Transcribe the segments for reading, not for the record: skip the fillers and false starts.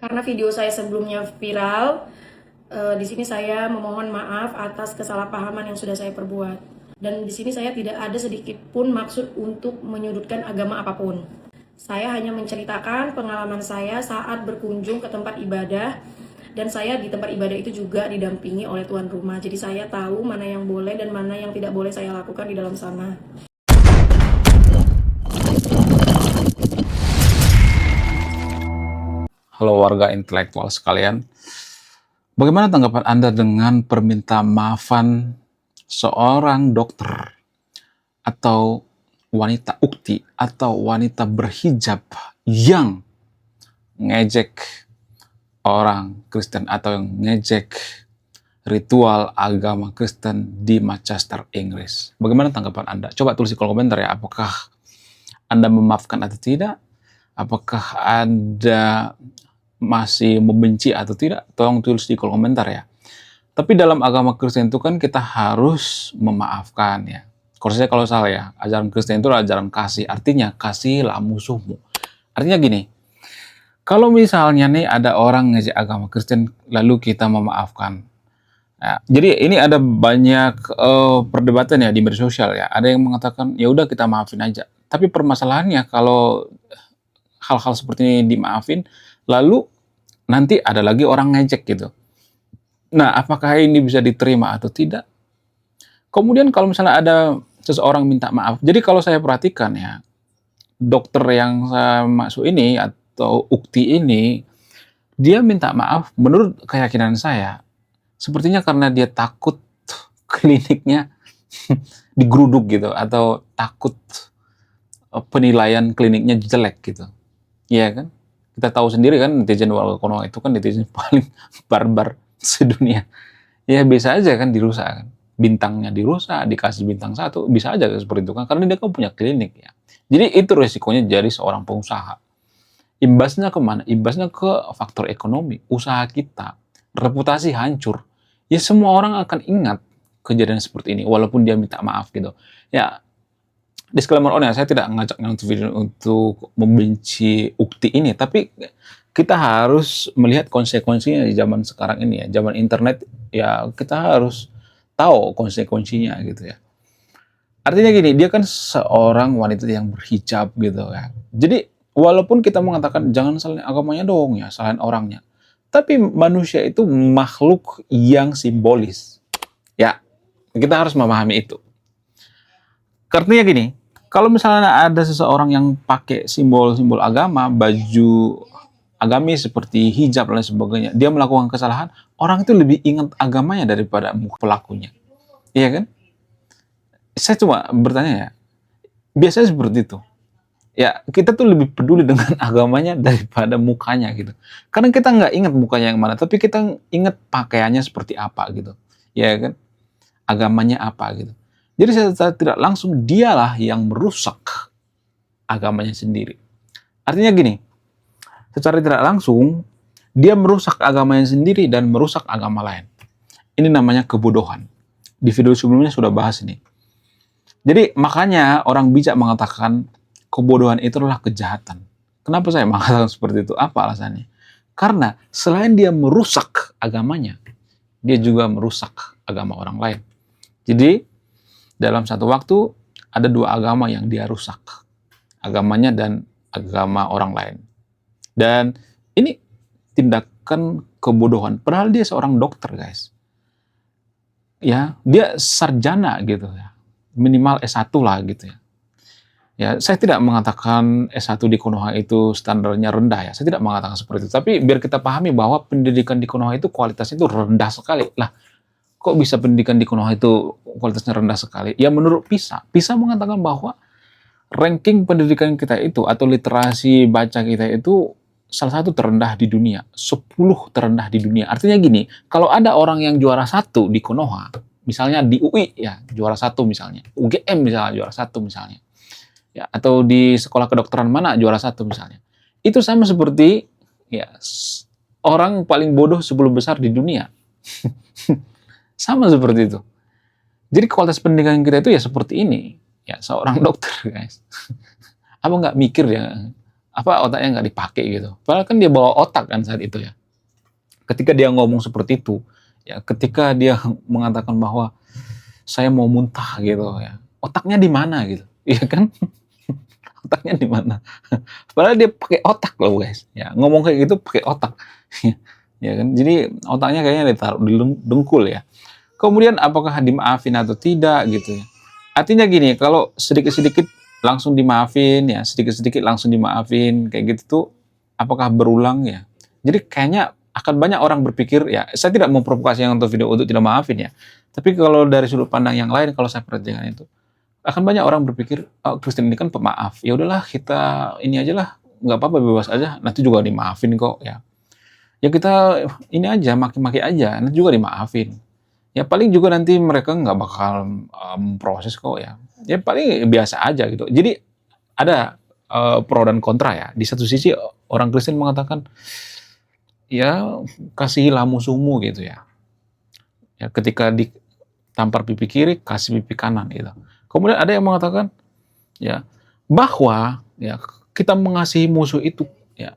Karena video saya sebelumnya viral, di sini saya memohon maaf atas kesalahpahaman yang sudah saya perbuat. Dan di sini saya tidak ada sedikit pun maksud untuk menyudutkan agama apapun. Saya hanya menceritakan pengalaman saya saat berkunjung ke tempat ibadah, dan saya di tempat ibadah itu juga didampingi oleh tuan rumah. Jadi saya tahu mana yang boleh dan mana yang tidak boleh saya lakukan di dalam sana. Halo warga intelektual sekalian, bagaimana tanggapan Anda dengan permintaan maafan seorang dokter atau wanita ukti atau wanita berhijab yang ngejek orang Kristen atau yang ngejek ritual agama Kristen di Manchester, Inggris? Bagaimana tanggapan Anda? Coba tulis di kolom komentar ya, apakah Anda memaafkan atau tidak? Apakah Anda masih membenci atau tidak? Tolong tulis di kolom komentar ya. Tapi dalam agama Kristen itu kan kita harus memaafkan ya. Kalau salah ya, ajaran Kristen itu adalah ajaran kasih. Artinya kasihilah musuhmu. Artinya gini, kalau misalnya nih ada orang ngejek agama Kristen lalu kita memaafkan. Ya, jadi ini ada banyak perdebatan ya di media sosial ya. Ada yang mengatakan ya udah kita maafin aja. Tapi permasalahannya kalau hal-hal seperti ini dimaafin, lalu nanti ada lagi orang ngejek gitu. Nah, apakah ini bisa diterima atau tidak? Kemudian kalau misalnya ada seseorang minta maaf, jadi kalau saya perhatikan ya, dokter yang saya maksud ini atau ukti ini, dia minta maaf menurut keyakinan saya, sepertinya karena dia takut kliniknya digeruduk gitu, atau takut penilaian kliniknya jelek gitu. Iya kan? Kita tahu sendiri kan netizen warga Konoha itu kan netizen paling barbar sedunia. Ya bisa aja kan dirusak kan. Bintangnya dirusak, dikasih bintang 1, bisa aja seperti itu kan. Karena dia kan punya klinik ya. Jadi itu resikonya jadi seorang pengusaha. Imbasnya kemana? Imbasnya ke faktor ekonomi. Usaha kita, reputasi hancur. Ya semua orang akan ingat kejadian seperti ini. Walaupun dia minta maaf gitu. Ya, disclaimer on ya, saya tidak ngajak untuk video untuk membenci ukti ini, tapi kita harus melihat konsekuensinya di zaman sekarang ini ya, zaman internet ya, kita harus tahu konsekuensinya gitu ya. Artinya gini, dia kan seorang wanita yang berhijab gitu ya. Jadi walaupun kita mengatakan jangan salahin agamanya dong ya, salahin orangnya, tapi manusia itu makhluk yang simbolis. Ya, kita harus memahami itu. Artinya gini, kalau misalnya ada seseorang yang pakai simbol-simbol agama, baju agamis seperti hijab dan lain sebagainya, dia melakukan kesalahan, orang itu lebih ingat agamanya daripada pelakunya. Iya kan? Saya cuma bertanya ya, biasanya seperti itu. Ya, kita tuh lebih peduli dengan agamanya daripada mukanya gitu. Karena kita nggak ingat mukanya yang mana, tapi kita ingat pakaiannya seperti apa gitu. Ya kan? Agamanya apa gitu. Jadi secara tidak langsung dialah yang merusak agamanya sendiri. Artinya gini, secara tidak langsung dia merusak agamanya sendiri dan merusak agama lain. Ini namanya kebodohan. Di video sebelumnya sudah bahas ini. Jadi makanya orang bijak mengatakan kebodohan itu adalah kejahatan. Kenapa saya mengatakan seperti itu? Apa alasannya? Karena selain dia merusak agamanya, dia juga merusak agama orang lain. Jadi dalam satu waktu ada 2 agama yang dia rusak, agamanya dan agama orang lain. Dan ini tindakan kebodohan. Padahal dia seorang dokter, guys. Ya, dia sarjana gitu ya, minimal S1 lah gitu ya. Ya, saya tidak mengatakan S1 di Konoha itu standarnya rendah ya. Saya tidak mengatakan seperti itu. Tapi biar kita pahami bahwa pendidikan di Konoha itu kualitasnya itu rendah sekali. Lah, kok bisa pendidikan di Konoha itu kualitasnya rendah sekali? Ya menurut PISA. PISA mengatakan bahwa ranking pendidikan kita itu atau literasi baca kita itu salah satu terendah di dunia. 10 terendah di dunia. Artinya gini, kalau ada orang yang juara 1 di Konoha, misalnya di UI ya, juara 1 misalnya. UGM misalnya juara 1 misalnya. Ya, atau di sekolah kedokteran mana juara 1 misalnya. Itu sama seperti ya orang paling bodoh 10 besar di dunia. Sama seperti itu. Jadi kualitas pendidikan kita itu ya seperti ini. Ya, seorang dokter, guys. Apa nggak mikir ya? apa otaknya nggak dipakai gitu. Padahal kan dia bawa otak kan saat itu ya. Ketika dia ngomong seperti itu, ya ketika dia mengatakan bahwa saya mau muntah gitu ya, otaknya di mana gitu, iya kan? Otaknya di mana? Padahal dia pakai otak loh guys, ya ngomong kayak gitu pakai otak, ya kan? Jadi otaknya kayaknya ditaruh di dengkul ya. Kemudian apakah dimaafin atau tidak gitu ya? Artinya gini, kalau sedikit-sedikit langsung dimaafin ya, sedikit-sedikit langsung dimaafin kayak gitu tuh, apakah berulang ya? Jadi kayaknya akan banyak orang berpikir ya, saya tidak memprovokasi yang untuk video untuk tidak maafin ya. Tapi kalau dari sudut pandang yang lain, kalau saya perhatikan itu, akan banyak orang berpikir, oh Kristen ini kan pemaaf, ya udahlah kita ini aja lah, nggak apa-apa bebas aja, nanti juga dimaafin kok ya. Ya kita ini aja, maki-maki aja, nanti juga dimaafin. Ya paling juga nanti mereka nggak bakal proses kok ya. Ya paling biasa aja gitu. Jadi ada pro dan kontra ya. Di satu sisi orang Kristen mengatakan ya kasihilah musuhmu gitu ya. Ya ketika ditampar pipi kiri kasih pipi kanan gitu. Kemudian ada yang mengatakan ya bahwa ya kita mengasihi musuh itu ya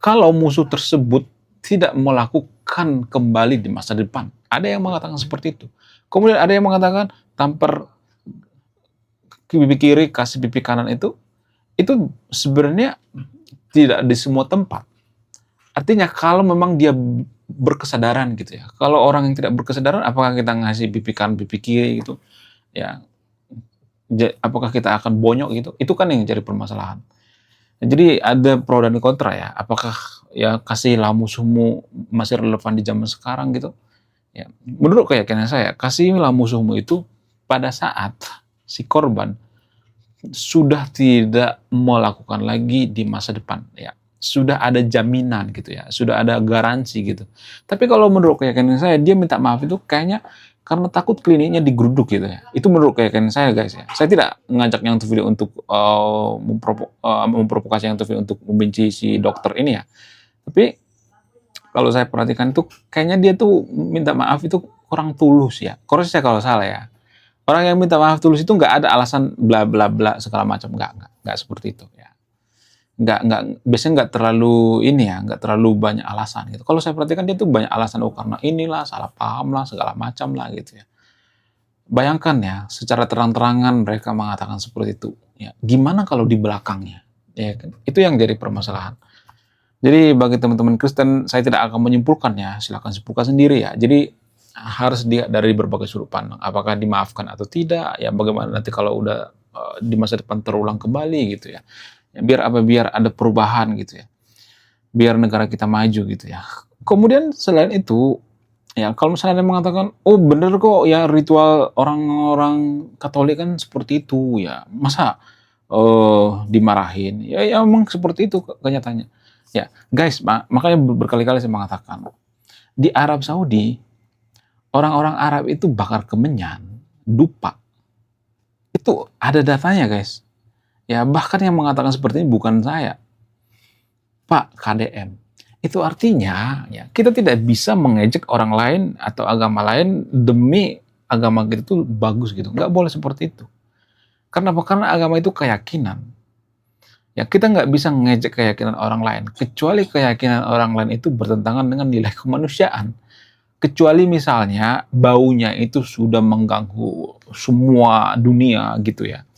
kalau musuh tersebut tidak melakukan kembali di masa depan. Ada yang mengatakan seperti itu. Kemudian ada yang mengatakan tampar pipi kiri kasih pipi kanan itu sebenarnya tidak di semua tempat. Artinya kalau memang dia berkesadaran gitu ya. Kalau orang yang tidak berkesadaran, apakah kita ngasih pipi kanan pipi kiri gitu? Ya, apakah kita akan bonyok gitu? Itu kan yang jadi permasalahan. Jadi ada pro dan kontra ya. Apakah ya kasihlah musuhmu masih relevan di zaman sekarang gitu? Ya, menurut keyakinan saya, kasihlah musuhmu itu pada saat si korban sudah tidak melakukan lagi di masa depan ya. Sudah ada jaminan gitu ya, sudah ada garansi gitu. Tapi kalau menurut keyakinan saya, dia minta maaf itu kayaknya karena takut kliniknya digeruduk gitu ya. Itu menurut keyakinan saya guys ya. Saya tidak ngajak yang untuk video untuk memprovokasi yang untuk video untuk membenci si dokter ini ya. Tapi kalau saya perhatikan itu kayaknya dia tuh minta maaf itu kurang tulus ya. Koreksi saya kalau salah ya. Orang yang minta maaf tulus itu nggak ada alasan bla bla bla segala macam, nggak seperti itu ya. Biasanya nggak terlalu ini ya, nggak terlalu banyak alasan gitu. Kalau saya perhatikan dia tuh banyak alasan, oh karena inilah salah paham lah segala macam lah gitu ya. Bayangkan ya, secara terang-terangan mereka mengatakan seperti itu. Ya, gimana kalau di belakangnya? Ya kan? Itu yang jadi permasalahan. Jadi bagi teman-teman Kristen, saya tidak akan menyimpulkan ya, silakan simpulkan sendiri ya. Jadi harus dilihat dari berbagai sudut pandang. Apakah dimaafkan atau tidak? Ya bagaimana nanti kalau udah di masa depan terulang kembali gitu ya. Ya biar apa? Biar ada perubahan gitu ya. Biar negara kita maju gitu ya. Kemudian selain itu, ya kalau misalnya ada yang mengatakan, oh bener kok ya ritual orang-orang Katolik kan seperti itu ya. Masa dimarahin? Ya emang seperti itu kenyataannya. Ya, guys, makanya berkali-kali saya mengatakan, di Arab Saudi, orang-orang Arab itu bakar kemenyan, dupa. Itu ada datanya, guys. Ya, bahkan yang mengatakan seperti ini bukan saya, Pak KDM. Itu artinya, ya, kita tidak bisa mengejek orang lain atau agama lain demi agama kita itu bagus gitu. Nggak boleh seperti itu. Karena apa? Karena agama itu keyakinan. Ya, kita nggak bisa ngejek keyakinan orang lain, kecuali keyakinan orang lain itu bertentangan dengan nilai kemanusiaan. Kecuali misalnya baunya itu sudah mengganggu semua dunia gitu ya.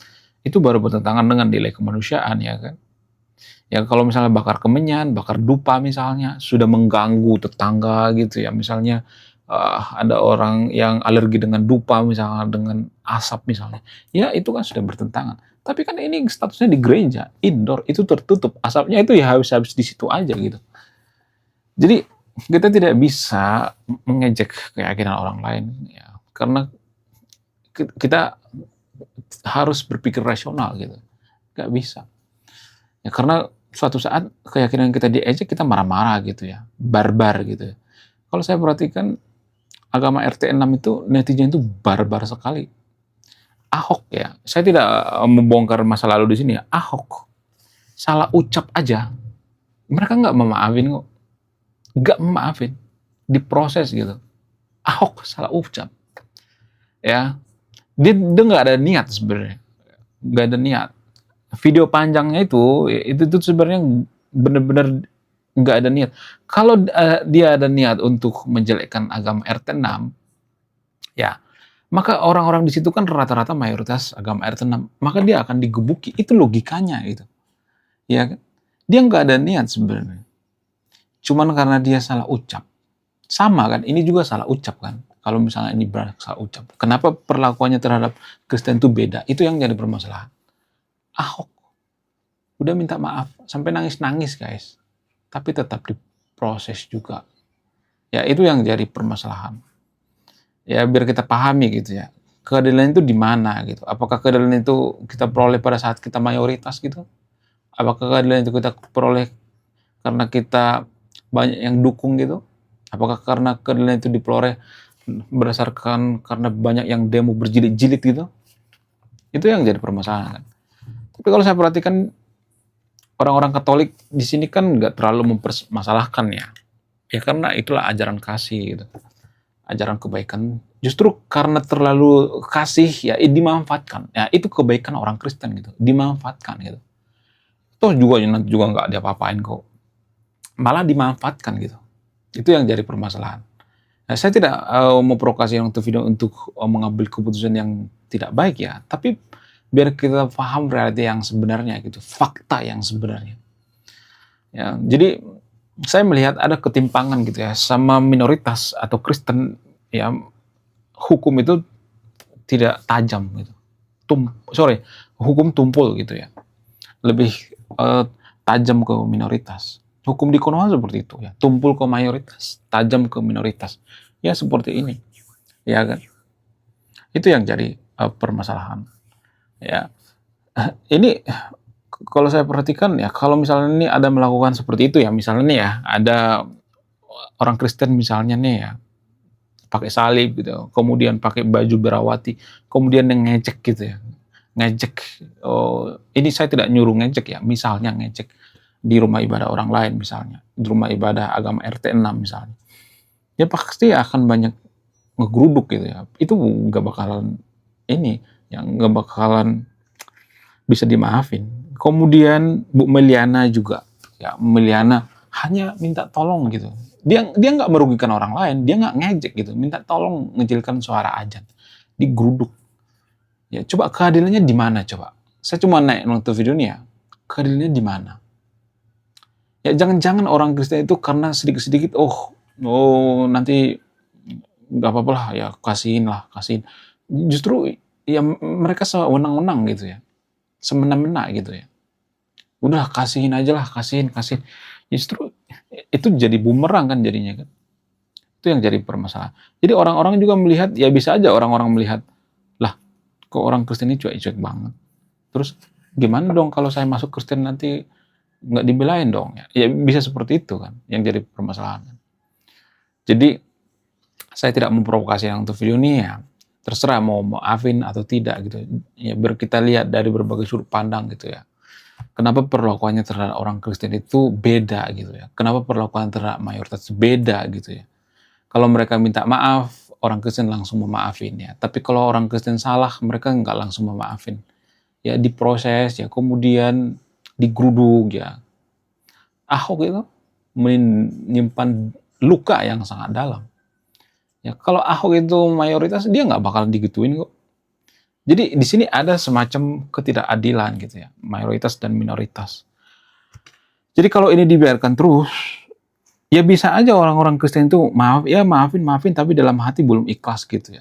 Itu baru bertentangan dengan nilai kemanusiaan ya kan. Ya kalau misalnya bakar kemenyan, bakar dupa misalnya, sudah mengganggu tetangga gitu ya. Misalnya ada orang yang alergi dengan dupa misalnya, dengan asap misalnya. Ya itu kan sudah bertentangan. Tapi kan ini statusnya di gereja, indoor, itu tertutup. Asapnya itu ya habis-habis di situ aja gitu. Jadi kita tidak bisa mengejek keyakinan orang lain ya, karena kita harus berpikir rasional gitu. Nggak bisa. Ya karena suatu saat keyakinan kita diejek, kita marah-marah gitu ya, barbar gitu ya. Kalau saya perhatikan agama RT 6 itu netizen itu barbar sekali. Ahok ya, saya tidak membongkar masa lalu di sini ya. Ahok salah ucap aja, mereka nggak memaafin kok, nggak memaafin, diproses gitu. Ahok salah ucap, ya dia nggak ada niat sebenarnya, nggak ada niat. video panjangnya itu sebenarnya benar-benar nggak ada niat. Kalau dia ada niat untuk menjelekkan agama RT6, ya maka orang-orang di situ kan rata-rata mayoritas agama RT6, maka dia akan digebuki. Itu logikanya gitu. Ya kan? Dia nggak ada niat sebenarnya. Cuman karena dia salah ucap. Sama kan, ini juga salah ucap kan. Kalau misalnya ini salah ucap. Kenapa perlakuannya terhadap Kristen itu beda? Itu yang jadi permasalahan. Ahok udah minta maaf sampai nangis-nangis guys. Tapi tetap diproses juga. Ya itu yang jadi permasalahan. Ya biar kita pahami gitu ya. Keadilan itu di mana gitu. Apakah keadilan itu kita peroleh pada saat kita mayoritas gitu? Apakah keadilan itu kita peroleh karena kita banyak yang dukung gitu? Apakah karena keadilan itu diperoleh berdasarkan karena banyak yang demo berjilid-jilid gitu? Itu yang jadi permasalahan kan. Tapi kalau saya perhatikan orang-orang Katolik di sini kan nggak terlalu mempermasalahkan ya. Ya karena itulah ajaran kasih gitu. Ajaran kebaikan. Justru karena terlalu kasih ya dimanfaatkan. Ya itu kebaikan orang Kristen gitu. Dimanfaatkan gitu. Toh juga nanti juga nggak diapa-apain kok. Malah dimanfaatkan gitu. Itu yang jadi permasalahan. Nah, saya tidak memprovokasi untuk video untuk mengambil keputusan yang tidak baik ya. Tapi biar kita paham realita yang sebenarnya gitu. Fakta yang sebenarnya. Ya, jadi saya melihat ada ketimpangan gitu ya sama minoritas atau Kristen ya, hukum itu tidak tajam gitu. Hukum tumpul gitu ya. Lebih tajam ke minoritas. Hukum di Konoha seperti itu ya, tumpul ke mayoritas, tajam ke minoritas. Ya seperti ini. Ya kan? Itu yang jadi permasalahan. Ya. Ini kalau saya perhatikan ya, kalau misalnya ini ada melakukan seperti itu ya, misalnya nih ya, ada orang Kristen misalnya nih ya, pakai salib gitu, kemudian pakai baju berawati, kemudian yang ngecek gitu ya, ngecek. Oh, ini saya tidak nyuruh ngecek ya, misalnya ngecek di rumah ibadah orang lain misalnya, di rumah ibadah agama RT6 misalnya, ya pasti akan banyak ngegeruduk gitu ya. Itu nggak bakalan ini, yang nggak bakalan bisa dimaafin. Kemudian Bu Meliana juga, ya Meliana hanya minta tolong gitu. Dia nggak merugikan orang lain, dia nggak ngejek gitu, minta tolong ngejilkan suara ajan, digeruduk. Ya coba keadilannya di mana coba? Saya cuma naik nonton video ini ya, keadilannya di mana? Ya jangan-jangan orang Kristen itu karena sedikit-sedikit, nanti nggak apa-apa lah ya, kasihin. Justru ya mereka sewenang-wenang gitu ya, semena-mena gitu ya. Udah kasihin aja lah, kasihin. Justru itu jadi bumerang kan jadinya kan. Itu yang jadi permasalahan. Jadi orang-orang juga melihat, ya bisa aja orang-orang melihat, lah kok orang Kristen ini cuek-cuek banget. Terus gimana dong kalau saya masuk Kristen nanti nggak dibelain dong ya. Ya bisa seperti itu kan yang jadi permasalahan. Jadi saya tidak memprovokasi yang untuk video ini ya. Terserah mau maafin atau tidak gitu. Ya biar kita lihat dari berbagai sudut pandang gitu ya. Kenapa perlakuannya terhadap orang Kristen itu beda gitu ya. Kenapa perlakuan terhadap mayoritas beda gitu ya. Kalau mereka minta maaf, orang Kristen langsung memaafin ya. Tapi kalau orang Kristen salah, mereka nggak langsung memaafin. Ya diproses ya, kemudian digeruduk ya. Ahok itu menyimpan luka yang sangat dalam. Ya kalau Ahok itu mayoritas, dia nggak bakal digituin kok. Jadi di sini ada semacam ketidakadilan gitu ya, mayoritas dan minoritas. Jadi kalau ini dibiarkan terus, ya bisa aja orang-orang Kristen itu maafin, tapi dalam hati belum ikhlas gitu ya.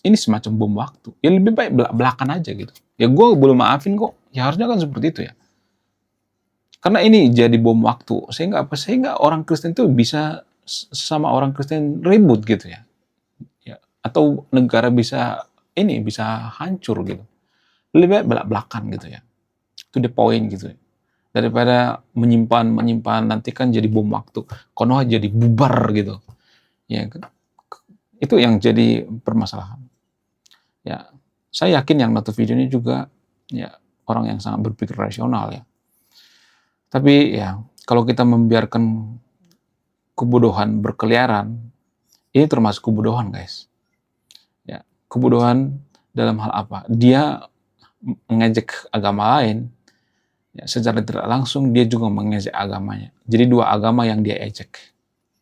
Ini semacam bom waktu. Ya lebih baik belak-belakan aja gitu. Ya gue belum maafin kok. Ya harusnya kan seperti itu ya. Karena ini jadi bom waktu. Sehingga orang Kristen itu bisa sama orang Kristen ribut gitu ya. Atau negara bisa hancur gitu. Lebih baik belak-belakan gitu ya. To the point gitu ya. Daripada menyimpan nanti kan jadi bom waktu. Konoha jadi bubar gitu. Ya kan? Itu yang jadi permasalahan. Ya, saya yakin yang nonton video ini juga ya orang yang sangat berpikir rasional ya. Tapi ya kalau kita membiarkan kebodohan berkeliaran, ini termasuk kebodohan guys. Ya, kebodohan dalam hal apa? Dia mengejek agama lain, Ya, secara tidak langsung dia juga mengejek agamanya. Jadi dua agama yang dia ejek.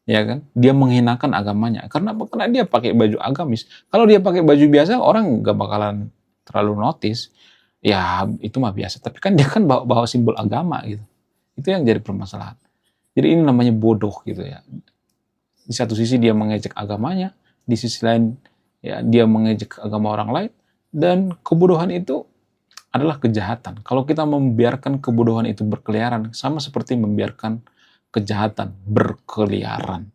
Ya kan? Dia menghinakan agamanya. Karena apa? Karena dia pakai baju agamis. Kalau dia pakai baju biasa, orang gak bakalan terlalu notice. Ya, itu mah biasa. Tapi kan dia kan bawa simbol agama gitu. Itu yang jadi permasalahan. Jadi ini namanya bodoh gitu ya. Di satu sisi dia mengejek agamanya, di sisi lain ya dia mengejek agama orang lain, dan kebodohan itu adalah kejahatan. Kalau kita membiarkan kebodohan itu berkeliaran, sama seperti membiarkan kejahatan berkeliaran.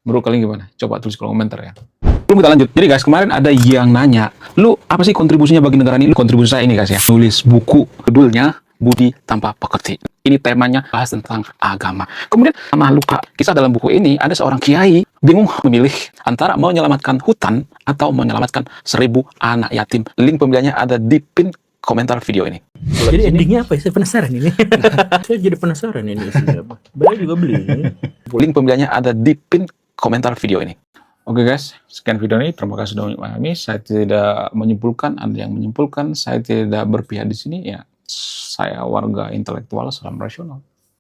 Menurut kalian gimana? Coba tulis kolom komentar ya. Sebelum kita lanjut, jadi guys, kemarin ada yang nanya, lu apa sih kontribusinya bagi negara ini? Kontribusi saya ini guys ya, nulis buku, judulnya Budi Tanpa Pekerti. Ini temanya bahas tentang agama. Kemudian sama lupa, kisah dalam buku ini ada seorang kiai bingung memilih antara menyelamatkan hutan atau menyelamatkan 1000 anak yatim. Link pembeliannya ada di pin komentar video ini. Jadi endingnya apa ya? Saya penasaran ini. Saya jadi penasaran ini isinya apa. Beli juga beli. Link pembeliannya ada di pin komentar video ini. Oke guys, sekian video ini. Terima kasih sudah memahami. Saya tidak menyimpulkan, ada yang menyimpulkan. Saya tidak berpihak di sini. Ya, saya warga intelektual, salam rasional.